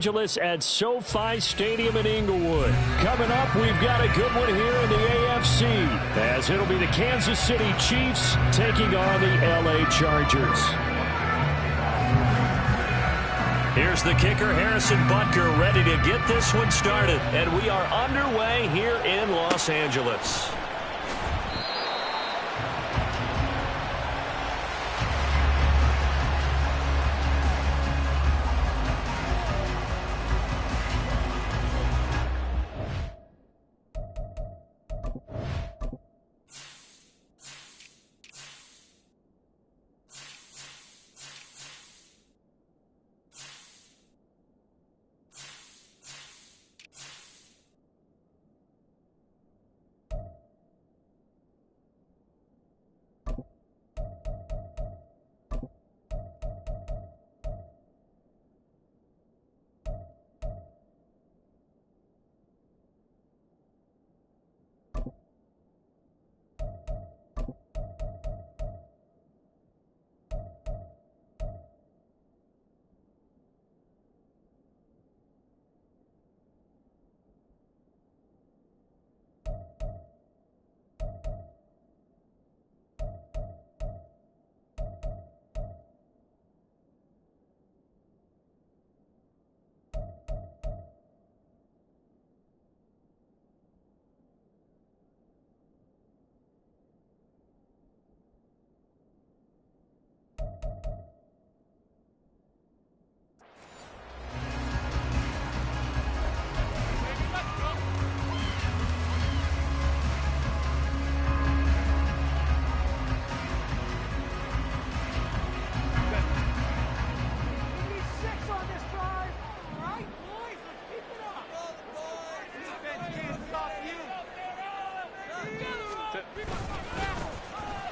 Angeles at SoFi Stadium in Inglewood. Coming up, we've got a good one here in the AFC, as it'll be the Kansas City Chiefs taking on the LA Chargers. Here's the kicker, Harrison Butker, ready to get this one started. And we are underway here in Los Angeles.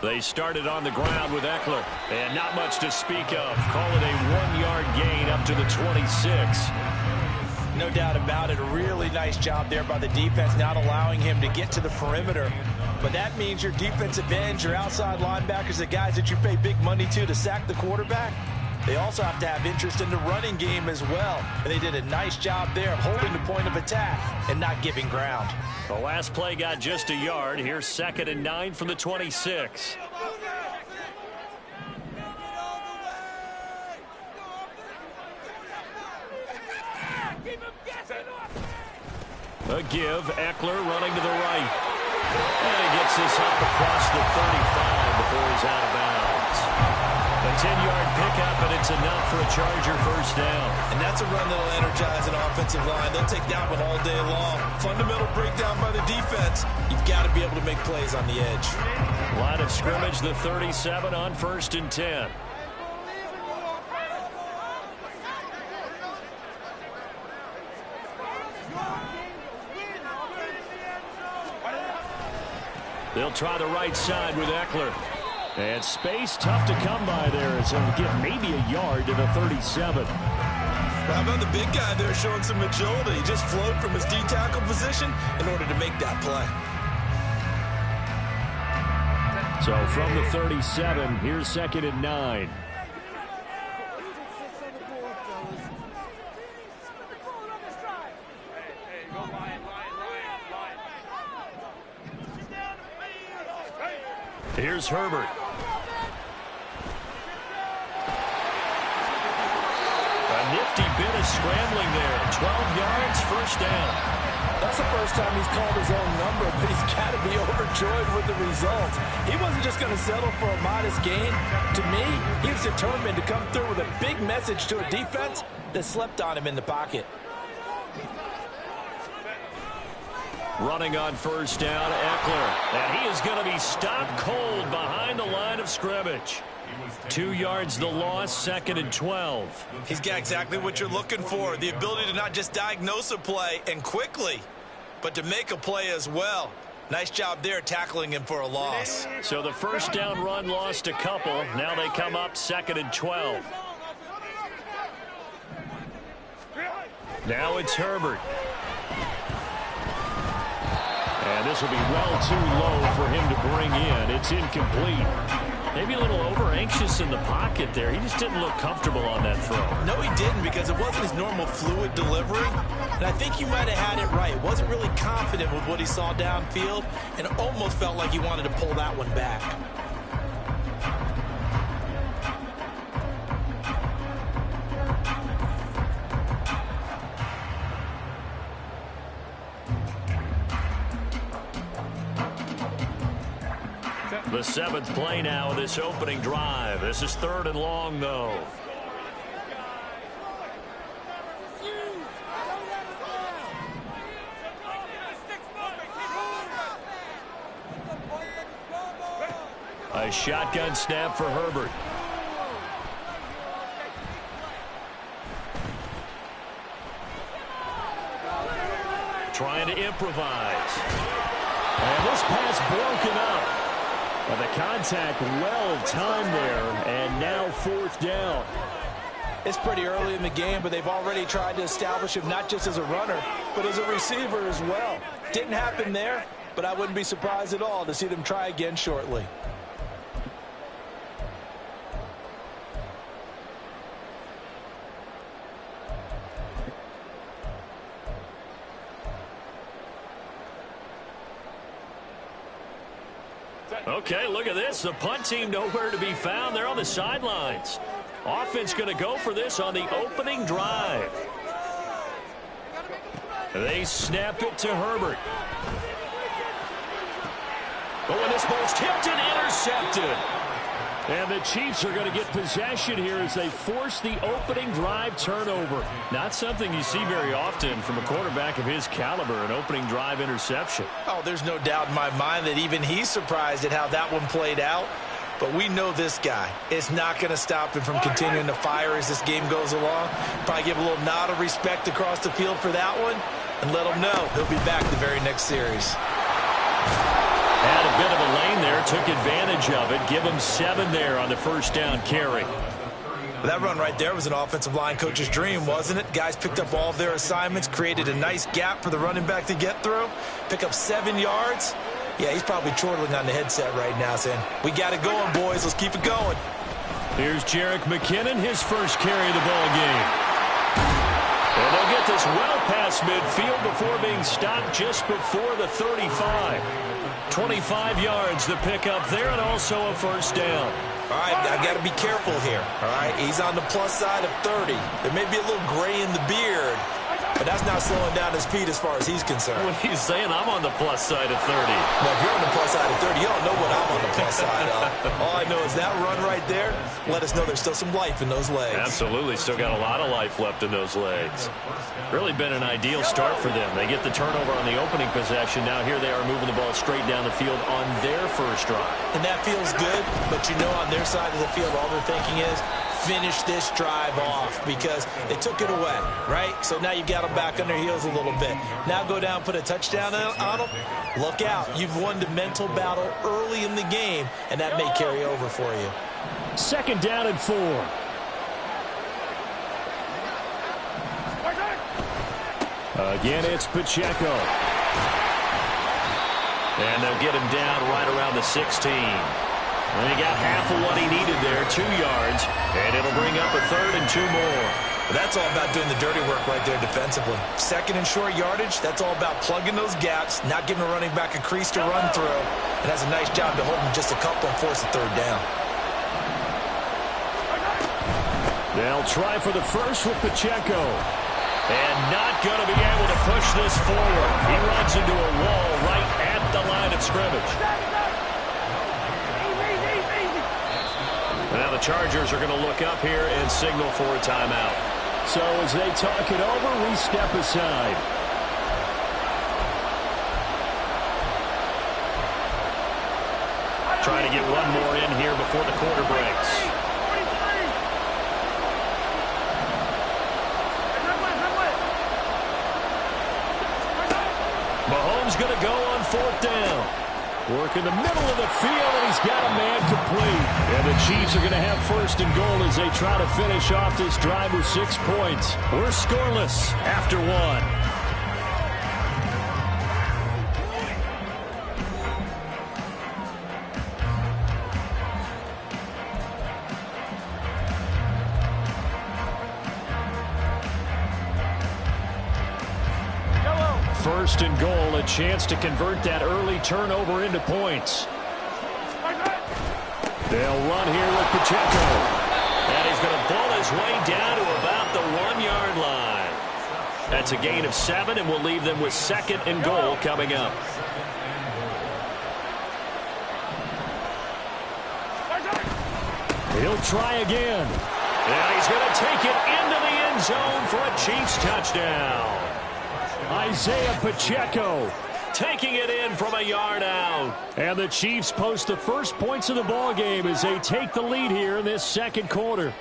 They started on the ground with Ekeler, and not much to speak of. Call it a 1-yard gain up to the 26. No doubt about it. A really nice job there by the defense, not allowing him to get to the perimeter. But that means your defensive ends, your outside linebackers, the guys that you pay big money to sack the quarterback, they also have to have interest in the running game as well. And they did a nice job there of holding the point of attack and not giving ground. The last play got just a yard. Here's 2nd and 9 from the 26. A give, Ekeler running to the right. And he gets this up across the 35 before he's out of bounds. A 10-yard pickup, and it's enough for a Charger first down. And that's a run that'll energize an offensive line. They'll take that one all day long. Fundamental breakdown by the defense. You've got to be able to make plays on the edge. Line of scrimmage, the 37 on 1st and 10. They'll try the right side with Ekeler. And space tough to come by there, so he'll get maybe a yard to the 37. How about the big guy there showing some agility? He just flowed from his D-tackle position in order to make that play. So from the 37, here's 2nd and 9. Here's Herbert. A nifty bit of scrambling there. 12 yards, first down. That's the first time he's called his own number, but he's got to be overjoyed with the result. He wasn't just going to settle for a modest gain. To me, he was determined to come through with a big message to a defense that slept on him in the pocket. Running on first down, Ekeler. And he is going to be stopped cold behind the line of scrimmage. 2 yards the loss, 2nd and 12. He's got exactly what you're looking for, the ability to not just diagnose a play and quickly, but to make a play as well. Nice job there tackling him for a loss. So the first down run lost a couple. Now they come up 2nd and 12. Now it's Herbert. And this will be well too low for him to bring in. It's incomplete. Maybe a little over-anxious in the pocket there. He just didn't look comfortable on that throw. No, he didn't, because it wasn't his normal fluid delivery. And I think he might have had it right. Wasn't really confident with what he saw downfield, and it almost felt like he wanted to pull that one back. The 7th play now of this opening drive. This is 3rd and long, though. A shotgun snap for Herbert. Trying to improvise. And this pass broken up. Well, the contact well-timed there, and now 4th down. It's pretty early in the game, but they've already tried to establish him not just as a runner, but as a receiver as well. Didn't happen there, but I wouldn't be surprised at all to see them try again shortly. Okay, look at this. The punt team nowhere to be found. They're on the sidelines. Offense going to go for this on the opening drive. They snap it to Herbert. Oh, and this ball's tipped and intercepted. And the Chiefs are going to get possession here as they force the opening drive turnover. Not something you see very often from a quarterback of his caliber, an opening drive interception. Oh, there's no doubt in my mind that even he's surprised at how that one played out. But we know this guy is not going to stop him from continuing to fire as this game goes along. Probably give a little nod of respect across the field for that one and let him know he'll be back the very next series. Had a bit of a lane there, took advantage of it. Give him 7 there on the 1st down carry. That run right there was an offensive line coach's dream, wasn't it? Guys picked up all of their assignments, created a nice gap for the running back to get through, pick up 7 yards. Yeah, he's probably chortling on the headset right now saying, we got it going, boys. Let's keep it going. Here's Jerick McKinnon, his first carry of the ball game. And they'll get this well past midfield before being stopped just before the 35. 25 yards the pickup there, and also a 1st down. All right, I got to be careful here. All right, he's on the plus side of 30. There may be a little gray in the beard, but that's not slowing down his feet as far as he's concerned. When he's saying I'm on the plus side of 30. Well, if you're on the plus side of 30, you don't know what I'm on the plus side of. All I know is that run right there let us know there's still some life in those legs. Absolutely, still got a lot of life left in those legs. Really been an ideal start for them. They get the turnover on the opening possession. Now here they are moving the ball straight down the field on their first drive. And that feels good, but you know on their side of the field all they're thinking is finish this drive off because they took it away, right? So now you've got them back on their heels a little bit. Now go down, put a touchdown on them. Look out. You've won the mental battle early in the game, and that may carry over for you. 2nd down and 4. Again, it's Pacheco. And they'll get him down right around the 16. And he got half of what he needed there, 2 yards. And it'll bring up a 3rd and 2 more. But that's all about doing the dirty work right there defensively. 2nd and short yardage, that's all about plugging those gaps, not giving a running back a crease to run through. And has a nice job to hold him just a couple and force a 3rd down. They'll try for the first with Pacheco. And not going to be able to push this forward. He runs into a wall right at the line of scrimmage. Now the Chargers are going to look up here and signal for a timeout. So as they talk it over, we step aside. Trying to get one more in here before the quarter breaks. Mahomes going to go on 4th down. Work in the middle of the field, and he's got a man complete. And the Chiefs are going to have 1st and goal as they try to finish off this drive with 6 points. We're scoreless after 1. 1st and goal, a chance to convert that early turnover into points. They'll run here with Pacheco. And he's going to pull his way down to about the 1-yard line. That's a gain of 7, and we'll leave them with 2nd and goal coming up. He'll try again. And he's going to take it into the end zone for a Chiefs touchdown. Isaiah Pacheco taking it in from a yard out. And the Chiefs post the first points of the ball game as they take the lead here in this second quarter.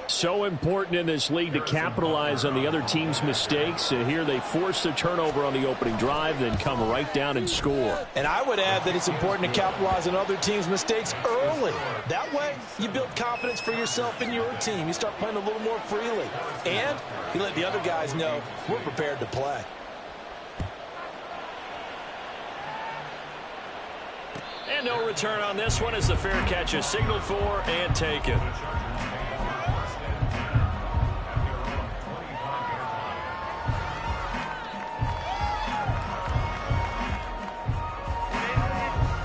So important in this league to capitalize on the other team's mistakes. And here they force the turnover on the opening drive, then come right down and score. And I would add that it's important to capitalize on other teams' mistakes early. That way, you build confidence for yourself and your team. You start playing a little more freely. And you let the other guys know we're prepared to play. And no return on this one as the fair catch is signaled for and taken.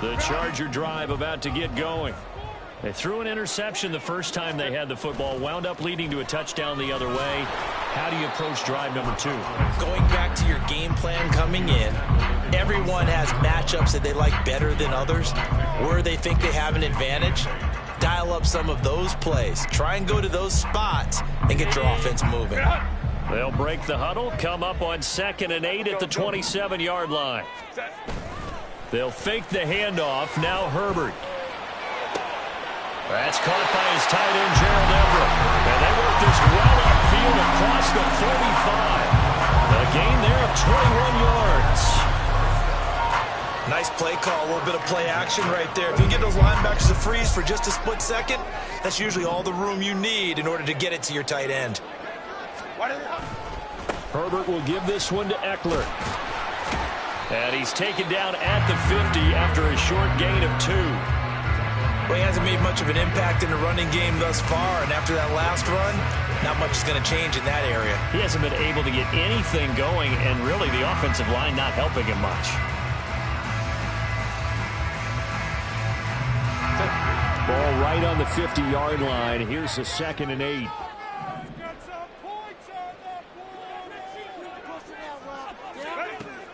The Charger drive about to get going. They threw an interception the first time they had the football, wound up leading to a touchdown the other way. How do you approach drive number 2? Going back to your game plan coming in, everyone has matchups that they like better than others, where they think they have an advantage. Dial up some of those plays. Try and go to those spots and get your offense moving. They'll break the huddle, come up on 2nd and 8 at the 27-yard line. They'll fake the handoff. Now Herbert. That's caught by his tight end, Gerald Everett. And they work this well upfield across the 45. A gain there of 21 yards. Nice play call, a little bit of play action right there. If you get those linebackers to freeze for just a split second, that's usually all the room you need in order to get it to your tight end. Herbert will give this one to Eckler. And he's taken down at the 50 after a short gain of 2. Well, he hasn't made much of an impact in the running game thus far, and after that last run, not much is going to change in that area. He hasn't been able to get anything going, and really the offensive line not helping him much. Ball right on the 50-yard line. Here's the 2nd and 8.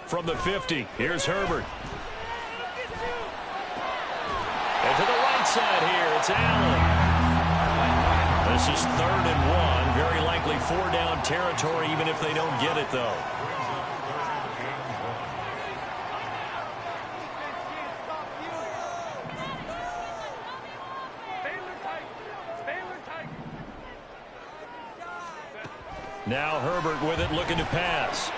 From the 50, here's Herbert. And to the right side here, it's Allen. This is 3rd and 1. Very likely 4-down territory, even if they don't get it, though. Now Herbert with it, looking to pass.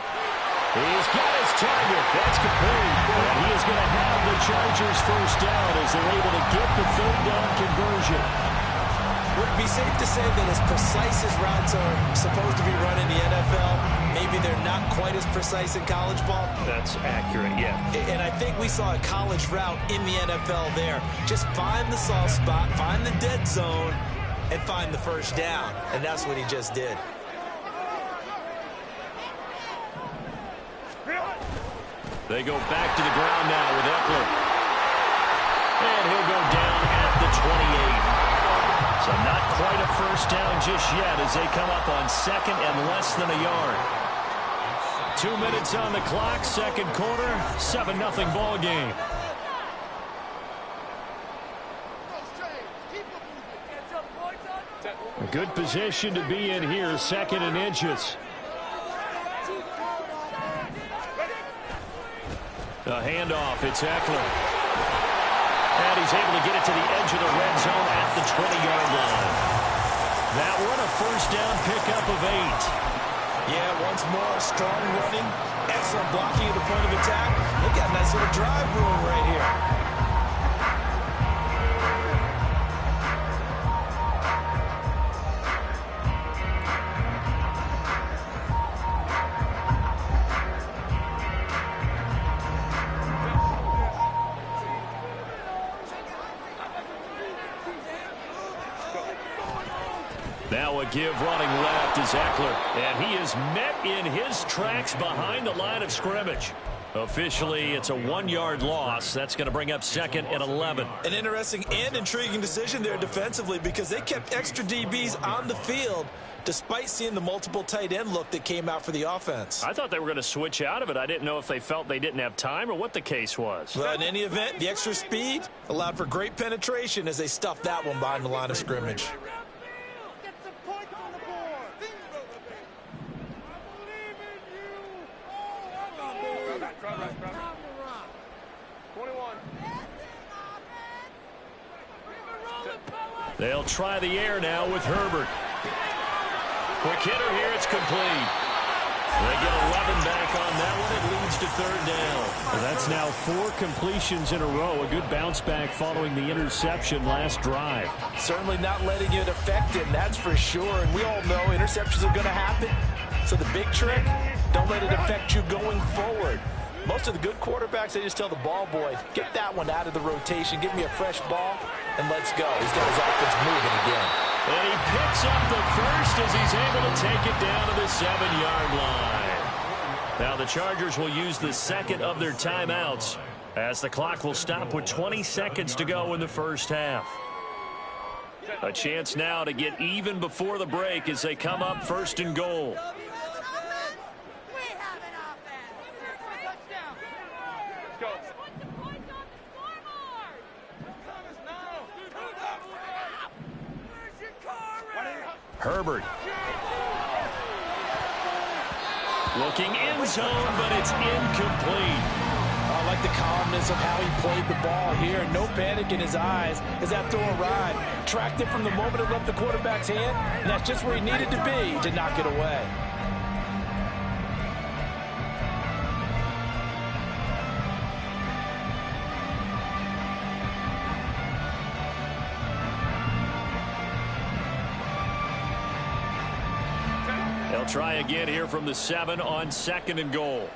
He's got his target. That's complete. And he is going to have the Chargers first down as they're able to get the 3rd down conversion. Would it be safe to say that as precise as routes are supposed to be run in the NFL, maybe they're not quite as precise in college ball? That's accurate, yeah. And I think we saw a college route in the NFL there. Just find the soft spot, find the dead zone, and find the first down. And that's what he just did. They go back to the ground now with Eckler. And he'll go down at the 28. So not quite a first down just yet as they come up on 2nd and less than a yard. 2 minutes on the clock, second quarter, 7-0 ball game. A good position to be in here, 2nd and inches. A handoff, it's Eckler. And he's able to get it to the edge of the red zone at the 20-yard line. That one a first down pickup of 8. Yeah, once more, strong running, excellent blocking at the point of attack. They've got a nice little drive room right here. Now a give running left is Eckler. And he is met in his tracks behind the line of scrimmage. Officially, it's a 1-yard loss. That's going to bring up 2nd and 11. An interesting and intriguing decision there defensively because they kept extra DBs on the field despite seeing the multiple tight end look that came out for the offense. I thought they were going to switch out of it. I didn't know if they felt they didn't have time or what the case was. Well, in any event, the extra speed allowed for great penetration as they stuffed that one behind the line of scrimmage. They'll try the air now with Herbert. Quick hitter here, it's complete. They get 11 back on that one. It leads to 3rd down. Well, that's now 4 completions in a row. A good bounce back following the interception last drive. Certainly not letting it affect him, that's for sure. And we all know interceptions are going to happen. So the big trick, don't let it affect you going forward. Most of the good quarterbacks, they just tell the ball boy, get that one out of the rotation, give me a fresh ball, and let's go. He's got his offense moving again. And he picks up the first as he's able to take it down to the 7-yard line. Now the Chargers will use the 2nd of their timeouts as the clock will stop with 20 seconds to go in the first half. A chance now to get even before the break as they come up 1st and goal. Herbert. Looking end zone, but it's incomplete. I like the calmness of how he played the ball here. No panic in his eyes as that throw arrived. Tracked it from the moment it left the quarterback's hand, and that's just where he needed to be to knock it away. They'll try again here from the 7 on 2nd and goal.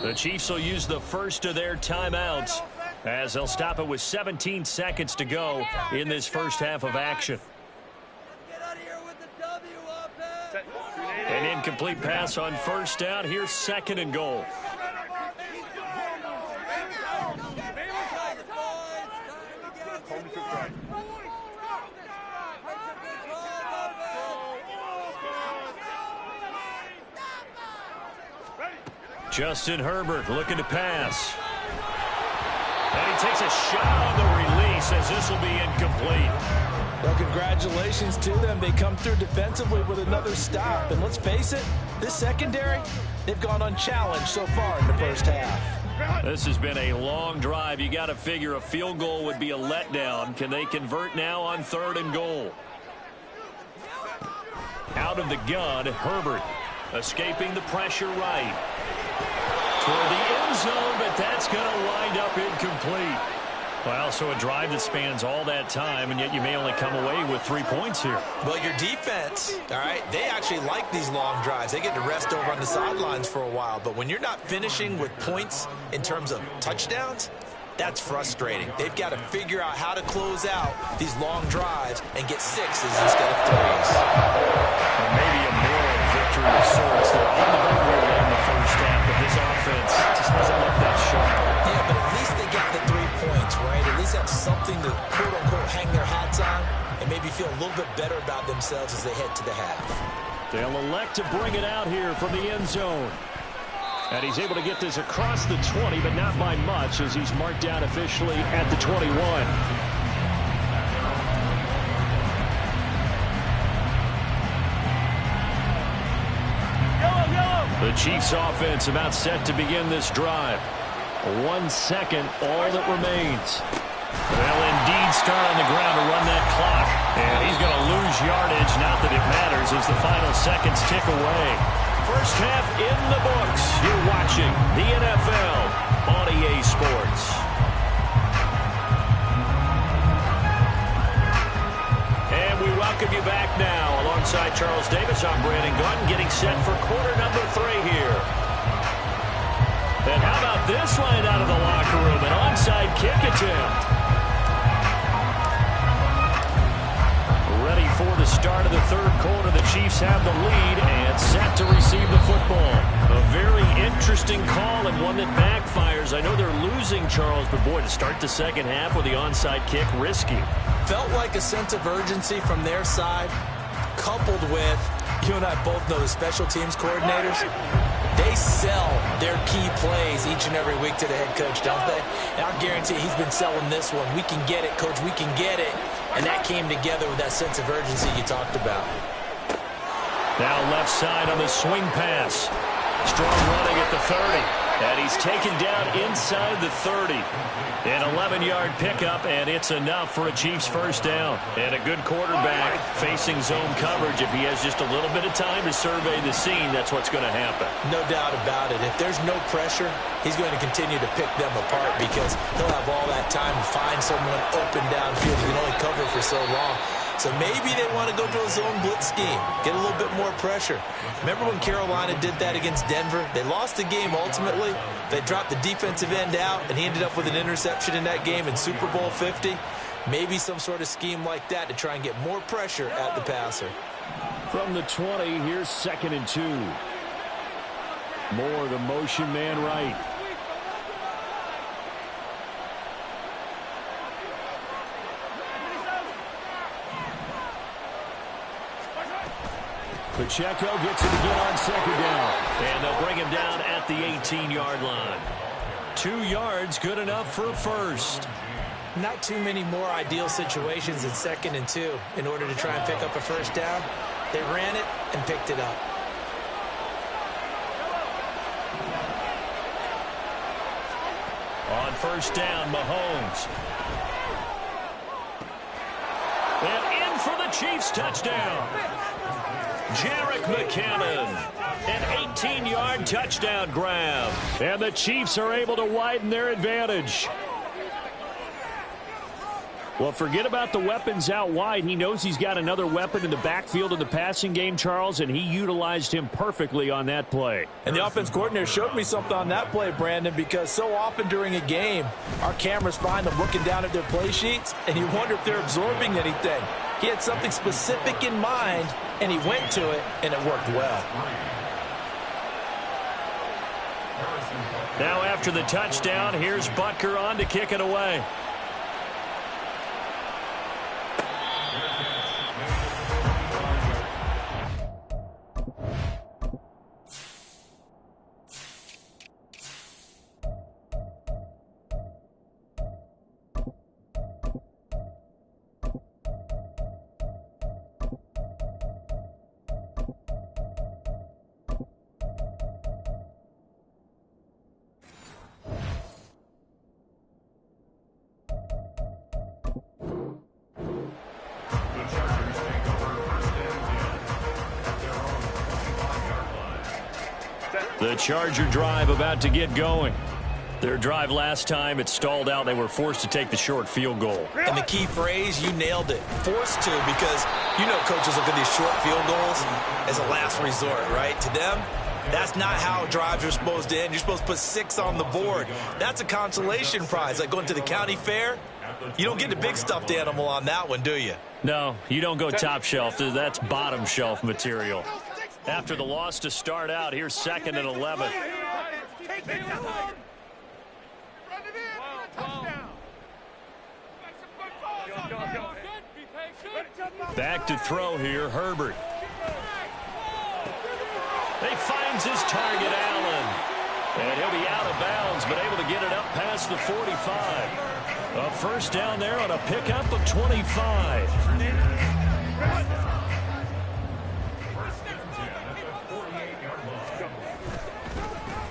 The Chiefs will use the first of their timeouts as they'll stop it with 17 seconds to go in this first half of action. An incomplete pass on 1st down. Here's 2nd and goal. Justin Herbert looking to pass. And he takes a shot on the release as this will be incomplete. Well, congratulations to them. They come through defensively with another stop. And let's face it, this secondary, they've gone unchallenged so far in the first half. This has been a long drive. You got to figure a field goal would be a letdown. Can they convert now on 3rd and goal? Out of the gun, Herbert escaping the pressure right. Toward the end zone, but that's going to wind up incomplete. Well, so a drive that spans all that time, and yet you may only come away with 3 points here. Well, your defense, all right, they actually like these long drives. They get to rest over on the sidelines for a while. But when you're not finishing with points in terms of touchdowns, that's frustrating. They've got to figure out how to close out these long drives and get 6s instead of 3s. Well, maybe a moral victory of sorts. They're on the board in the first half, but this offense just doesn't look that sharp. Yeah, but at least they got the 3 points, right? At least have something to, quote-unquote, hang their hats on and maybe feel a little bit better about themselves as they head to the half. They'll elect to bring it out here from the end zone. And he's able to get this across the 20, but not by much as he's marked down officially at the 21. The Chiefs offense about set to begin this drive. 1 second, all that remains. They'll indeed start on the ground to run that clock. And he's going to lose yardage, not that it matters, as the final seconds tick away. First half in the books. You're watching the NFL on EA Sports. And we welcome you back now. Alongside Charles Davis, I'm Brandon Gaudin, getting set for quarter number 3 here. And how about this line out of the locker room? An onside kick attempt. Ready for the start of the third quarter. The Chiefs have the lead and set to receive the football. A very interesting call and one that backfires. I know they're losing, Charles, but boy, to start the second half with the onside kick, risky. Felt like a sense of urgency from their side, coupled with, you and I both know the special teams coordinators, they sell their key plays each and every week to the head coach, don't they? And I'll guarantee he's been selling this one. We can get it, coach, we can get it. And that came together with that sense of urgency you talked about. Now left side on the swing pass. Strong running at the 30. And he's taken down inside the 30. An 11-yard pickup, and it's enough for a Chiefs first down. And a good quarterback facing zone coverage. If he has just a little bit of time to survey the scene, that's what's going to happen. No doubt about it. If there's no pressure, he's going to continue to pick them apart because he'll have all that time to find someone open downfield. He can only cover for so long. So maybe they want to go to a zone blitz scheme, get a little bit more pressure. Remember when Carolina did that against Denver? They lost the game ultimately. They dropped the defensive end out, and he ended up with an interception in that game in Super Bowl 50. Maybe some sort of scheme like that to try and get more pressure at the passer. From the 20, here's 2nd and 2. Moore, the motion man right. Pacheco gets it again on 2nd down. And they'll bring him down at the 18-yard line. 2 yards, good enough for a first. Not too many more ideal situations in 2nd and 2 in order to try and pick up a first down. They ran it and picked it up. On first down, Mahomes. And in for the Chiefs touchdown. Jerick McKinnon, an 18-yard touchdown grab. And the Chiefs are able to widen their advantage. Well, forget about the weapons out wide. He knows he's got another weapon in the backfield in the passing game, Charles, and he utilized him perfectly on that play. And the offense coordinator showed me something on that play, Brandon, because so often during a game, our cameras find them looking down at their play sheets, and you wonder if they're absorbing anything. He had something specific in mind, and he went to it, and it worked well. Now after the touchdown, here's Butker on to kick it away. The Charger drive about to get going. Their drive last time, it stalled out. They were forced to take the short field goal. And the key phrase, you nailed it. Forced to, because you know coaches look at these short field goals as a last resort, right? To them, that's not how drives are supposed to end. You're supposed to put 6 on the board. That's a consolation prize. Like going to the county fair, you don't get the big stuffed animal on that one, do you? No, you don't go top shelf. That's bottom shelf material. After the loss to start out, here's 2nd and 11. Back to throw here, Herbert. He finds his target, Allen. And he'll be out of bounds, but able to get it up past the 45. A first down there on a pickup of 25.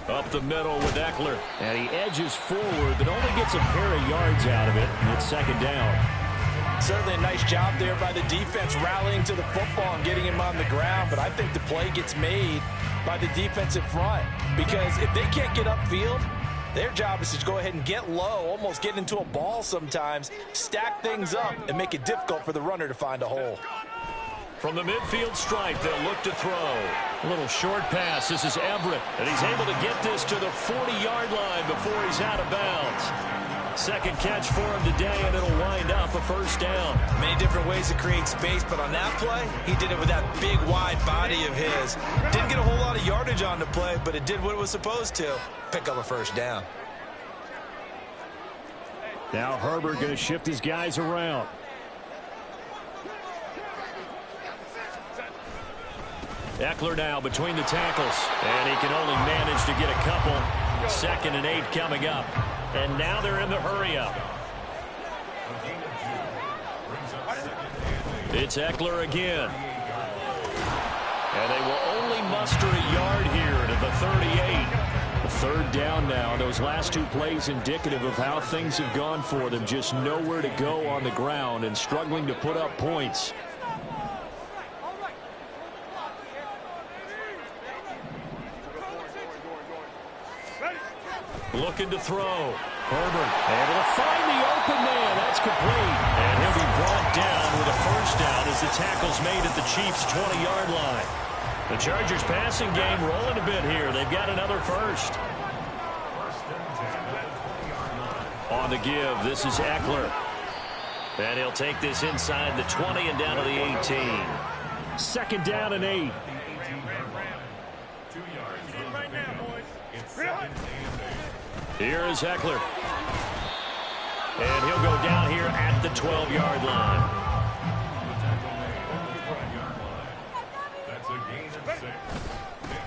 Up the middle with Eckler. And he edges forward, but only gets a pair of yards out of it. And it's 2nd down. Certainly a nice job there by the defense rallying to the football and getting him on the ground. But I think the play gets made by the defensive front. Because if they can't get upfield, their job is to go ahead and get low, almost get into a ball sometimes, stack things up, and make it difficult for the runner to find a hole. From the midfield stripe, they'll look to throw. A little short pass. This is Everett, and he's able to get this to the 40-yard line before he's out of bounds. Second catch for him today, and it'll wind up a first down. Many different ways to create space, but on that play, he did it with that big, wide body of his. Didn't get a whole lot of yardage on the play, but it did what it was supposed to. Pick up a first down. Now Herbert going to shift his guys around. Eckler now between the tackles, and he can only manage to get a couple. 2nd and 8 coming up, and now they're in the hurry-up. It's Eckler again, and they will only muster a yard here to the 38. A third down now. Those last two plays indicative of how things have gone for them. Just nowhere to go on the ground and struggling to put up points. Looking to throw. Herbert able to find the open man. That's complete. And he'll be brought down with a first down as the tackle's made at the Chiefs' 20-yard line. The Chargers passing game rolling a bit here. They've got another first. On the give, this is Eckler. And he'll take this inside the 20 and down to the 18. 2nd down and 8. Here is Eckler. And he'll go down here at the 12-yard line.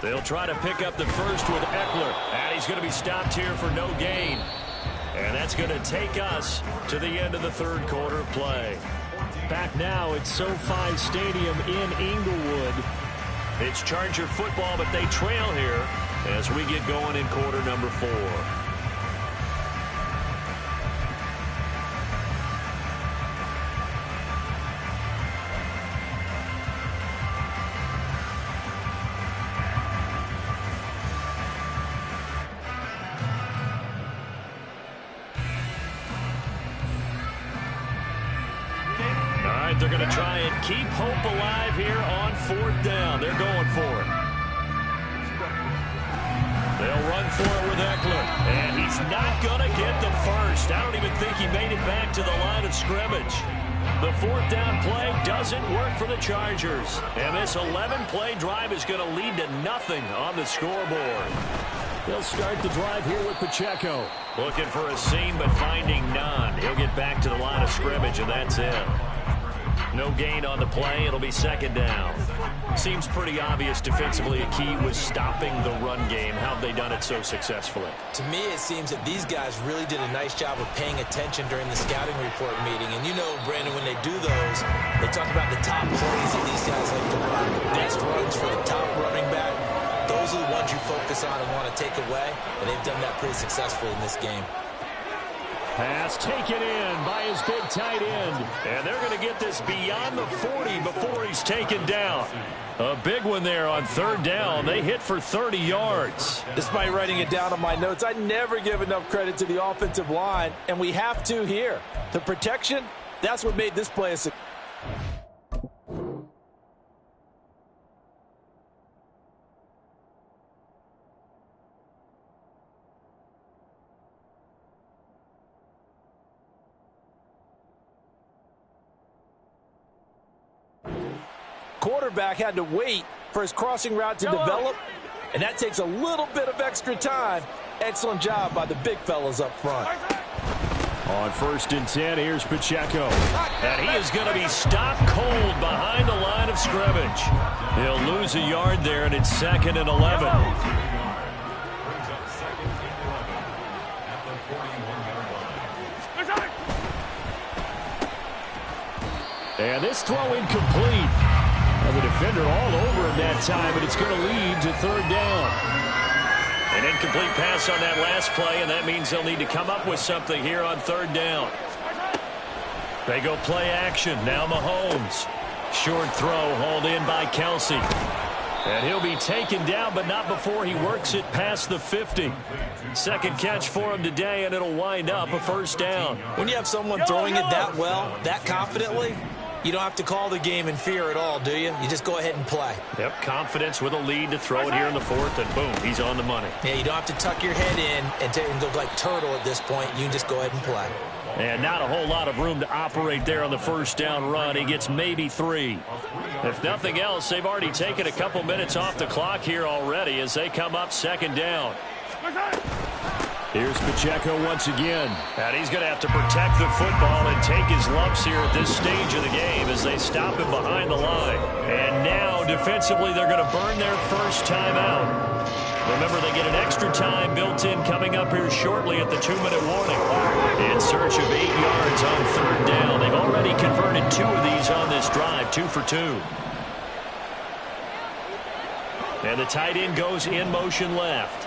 They'll try to pick up the first with Eckler. And he's going to be stopped here for no gain. And that's going to take us to the end of the third quarter of play. Back now at SoFi Stadium in Inglewood. It's Charger football, but they trail here as we get going in quarter number 4. They're going to try and keep hope alive here on 4th down. They're going for it. They'll run for it with Eckler. And he's not going to get the first. I don't even think he made it back to the line of scrimmage. The 4th down play doesn't work for the Chargers. And this 11-play drive is going to lead to nothing on the scoreboard. They'll start the drive here with Pacheco. Looking for a seam, but finding none. He'll get back to the line of scrimmage, and that's it. No gain on the play. It'll be 2nd down. Seems pretty obvious defensively a key was stopping the run game. How have they done it so successfully? To me, it seems that these guys really did a nice job of paying attention during the scouting report meeting. And you know, Brandon, when they do those, they talk about the top plays that these guys like to run. The best runs for the top running back. Those are the ones you focus on and want to take away. And they've done that pretty successfully in this game. Pass taken in by his big tight end. And they're going to get this beyond the 40 before he's taken down. A big one there on 3rd down. They hit for 30 yards. Despite writing it down on my notes, I never give enough credit to the offensive line, and we have to here. The protection, that's what made this play a success. Quarterback had to wait for his crossing route to develop, and that takes a little bit of extra time. Excellent job by the big fellas up front. On 1st and 10, here's Pacheco. And he is going to be stopped cold behind the line of scrimmage. He'll lose a yard there, and it's 2nd and 11. And this throw incomplete. The defender all over him that time, but it's going to lead to 3rd down. An incomplete pass on that last play, and that means they'll need to come up with something here on 3rd down. They go play action. Now Mahomes. Short throw hauled in by Kelsey. And he'll be taken down, but not before he works it past the 50. 2nd catch for him today, and it'll wind up a first down. When you have someone throwing it that well, that confidently, You don't have to call the game in fear at all, do you? You just go ahead and play. Yep, confidence with a lead to throw it here in the fourth, and boom, he's on the money. Yeah, you don't have to tuck your head in and look like turtle at this point. You can just go ahead and play. And not a whole lot of room to operate there on the first down run. He gets maybe 3. If nothing else, they've already taken a couple minutes off the clock here already as they come up second down. Here's Pacheco once again. And he's going to have to protect the football and take his lumps here at this stage of the game as they stop him behind the line. And now, defensively, they're going to burn their first time out. Remember, they get an extra time built in coming up here shortly at the 2-minute warning. In search of 8 yards on third down. They've already converted 2 of these on this drive, 2 for 2. And the tight end goes in motion left.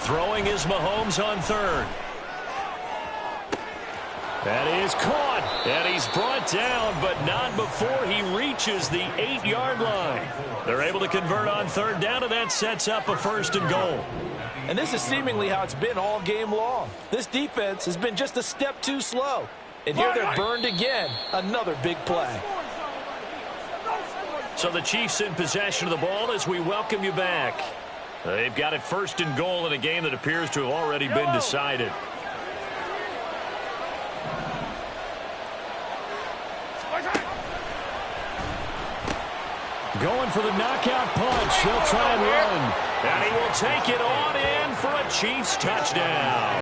Throwing is Mahomes on third. That is caught. And he's brought down, but not before he reaches the 8-yard line. They're able to convert on third down, and that sets up a first and goal. And this is seemingly how it's been all game long. This defense has been just a step too slow. And here they're burned again. Another big play. So the Chiefs in possession of the ball as we welcome you back. They've got it first and goal in a game that appears to have already been decided. Going for the knockout punch. He'll try and run. And he will take it on in for a Chiefs touchdown.